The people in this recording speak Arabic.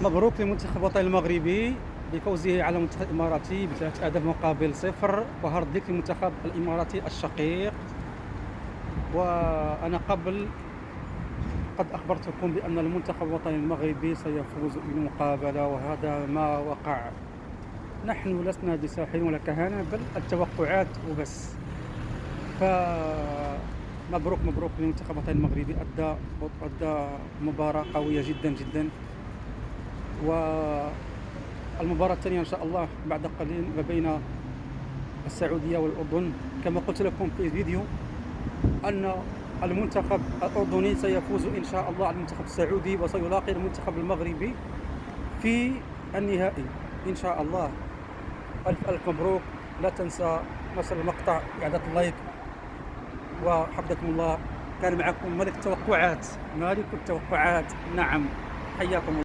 مبروك للمنتخب الوطني المغربي بفوزه على المنتخب الإماراتي ب3 أهداف مقابل 0، وهارد لك للمنتخب الإماراتي الشقيق. وأنا قد أخبرتكم بأن المنتخب الوطني المغربي سيفوز بالمقابلة، وهذا ما وقع. نحن لسنا بساحرين ولا كهنة، بل التوقعات وبس. فمبروك مبروك للمنتخب الوطني المغربي، أدى مباراة قوية جدا جدا. والمباراة الثانية إن شاء الله بعد قليل ما بين السعودية والأردن. كما قلت لكم في الفيديو أن المنتخب الأردني سيفوز إن شاء الله على المنتخب السعودي، وسيلاقي المنتخب المغربي في النهائي إن شاء الله. ألف ألف مبروك. لا تنسى نشر المقطع وإعادة اللايك، وحفظكم الله. كان معكم ملك التوقعات، نعم، حياكم الله.